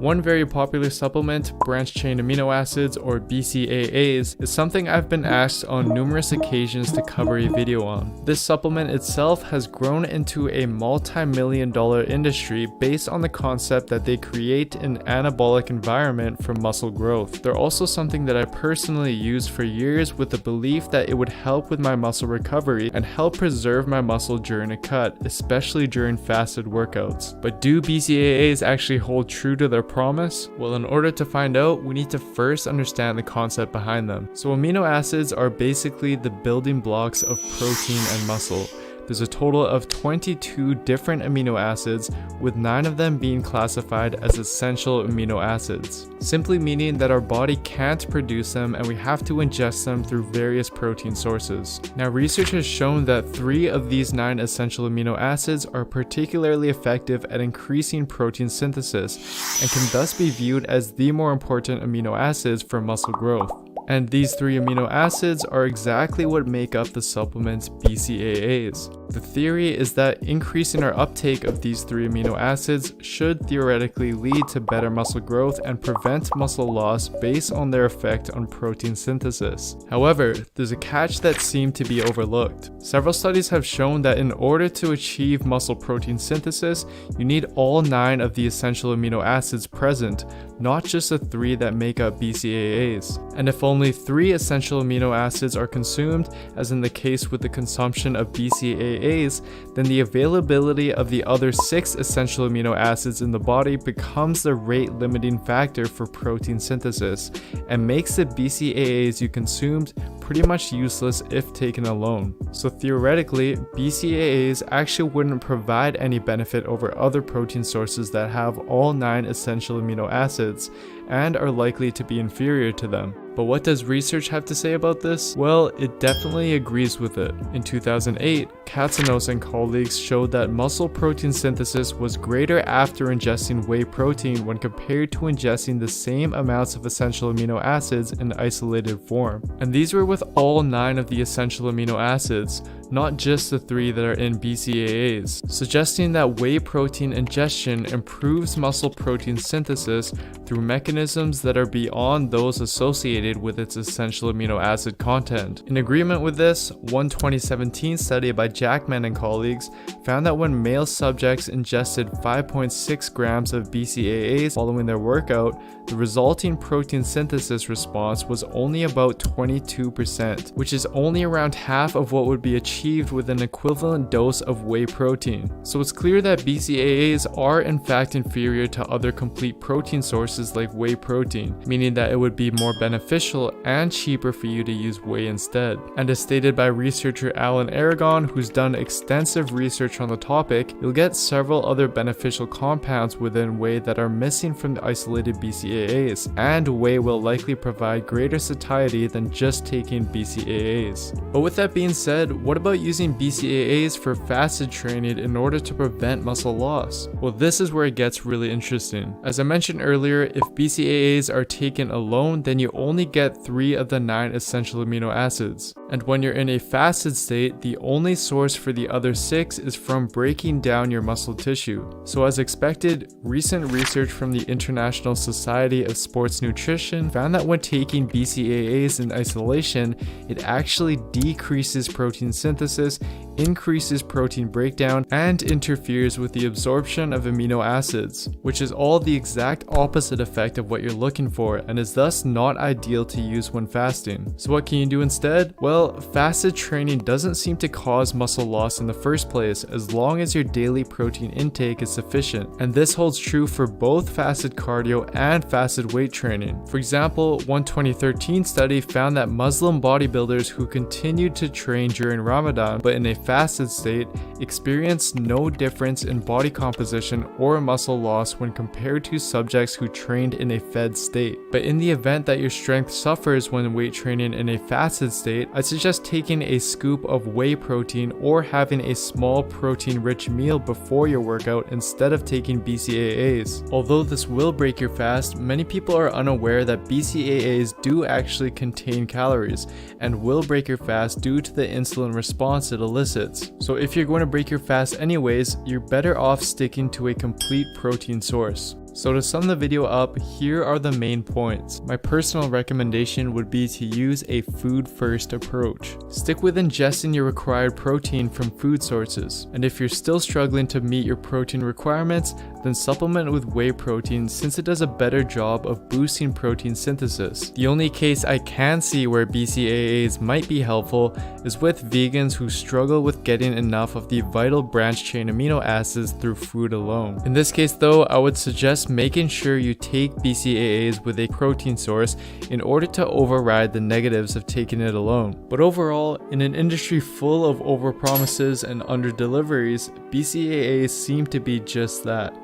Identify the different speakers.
Speaker 1: One very popular supplement, branched-chain amino acids or BCAAs, is something I've been asked on numerous occasions to cover a video on. This supplement itself has grown into a multi-million-dollar industry based on the concept that they create an anabolic environment for muscle growth. They're also something that I personally used for years with the belief that it would help with my muscle recovery and help preserve my muscle during a cut, especially during fasted workouts. But do BCAAs actually hold true to their promise? Well, in order to find out, we need to first understand the concept behind them. So amino acids are basically the building blocks of protein and muscle. There's a total of 22 different amino acids, with 9 of them being classified as essential amino acids, simply meaning that our body can't produce them and we have to ingest them through various protein sources. Now, research has shown that 3 of these 9 essential amino acids are particularly effective at increasing protein synthesis and can thus be viewed as the more important amino acids for muscle growth. And these 3 amino acids are exactly what make up the supplements BCAAs. The theory is that increasing our uptake of these 3 amino acids should theoretically lead to better muscle growth and prevent muscle loss based on their effect on protein synthesis. However, there's a catch that seemed to be overlooked. Several studies have shown that in order to achieve muscle protein synthesis, you need all 9 of the essential amino acids present, not just the 3 that make up BCAAs. And if only 3 essential amino acids are consumed, as in the case with the consumption of BCAAs, then the availability of the other 6 essential amino acids in the body becomes the rate limiting factor for protein synthesis and makes the BCAAs you consumed pretty much useless if taken alone. So theoretically, BCAAs actually wouldn't provide any benefit over other protein sources that have all 9 essential amino acids and are likely to be inferior to them. But what does research have to say about this? Well, it definitely agrees with it. In 2008, Katsanos and colleagues showed that muscle protein synthesis was greater after ingesting whey protein when compared to ingesting the same amounts of essential amino acids in isolated form. And these were with all 9 of the essential amino acids, not just the 3 that are in BCAAs, suggesting that whey protein ingestion improves muscle protein synthesis through mechanisms that are beyond those associated with its essential amino acid content. In agreement with this, one 2017 study by Jackman and colleagues found that when male subjects ingested 5.6 grams of BCAAs following their workout, the resulting protein synthesis response was only about 22%, which is only around half of what would be achieved with an equivalent dose of whey protein. So it's clear that BCAAs are in fact inferior to other complete protein sources like whey protein, meaning that it would be more beneficial and cheaper for you to use whey instead. And as stated by researcher Alan Aragon, who's done extensive research on the topic, you'll get several other beneficial compounds within whey that are missing from the isolated BCAAs, and whey will likely provide greater satiety than just taking BCAAs. But with that being said, what about using BCAAs for fasted training in order to prevent muscle loss? Well, this is where it gets really interesting. As I mentioned earlier, if BCAAs are taken alone, then you only get 3 of the 9 essential amino acids. And when you're in a fasted state, the only source for the other 6 is from breaking down your muscle tissue. So as expected, recent research from the International Society of Sports Nutrition found that when taking BCAAs in isolation, it actually decreases protein synthesis, increases protein breakdown, and interferes with the absorption of amino acids, which is all the exact opposite effect of what you're looking for and is thus not ideal to use when fasting. So what can you do instead? Well, fasted training doesn't seem to cause muscle loss in the first place as long as your daily protein intake is sufficient, and this holds true for both fasted cardio and fasted weight training. For example, one 2013 study found that Muslim bodybuilders who continued to train during Ramadan but in a fasted state experienced no difference in body composition or muscle loss when compared to subjects who trained in a fed state. But in the event that your strength suffers when weight training in a fasted state, I'd suggest taking a scoop of whey protein or having a small protein-rich meal before your workout instead of taking BCAAs. Although this will break your fast, many people are unaware that BCAAs do actually contain calories and will break your fast due to the insulin response it elicits. So if you're going to break your fast anyways, you're better off sticking to a complete protein source. So to sum the video up, here are the main points. My personal recommendation would be to use a food-first approach. Stick with ingesting your required protein from food sources. And if you're still struggling to meet your protein requirements, then supplement with whey protein since it does a better job of boosting protein synthesis. The only case I can see where BCAAs might be helpful is with vegans who struggle with getting enough of the vital branched chain amino acids through food alone. In this case though, I would suggest making sure you take BCAAs with a protein source in order to override the negatives of taking it alone. But overall, in an industry full of overpromises and underdeliveries, BCAAs seem to be just that.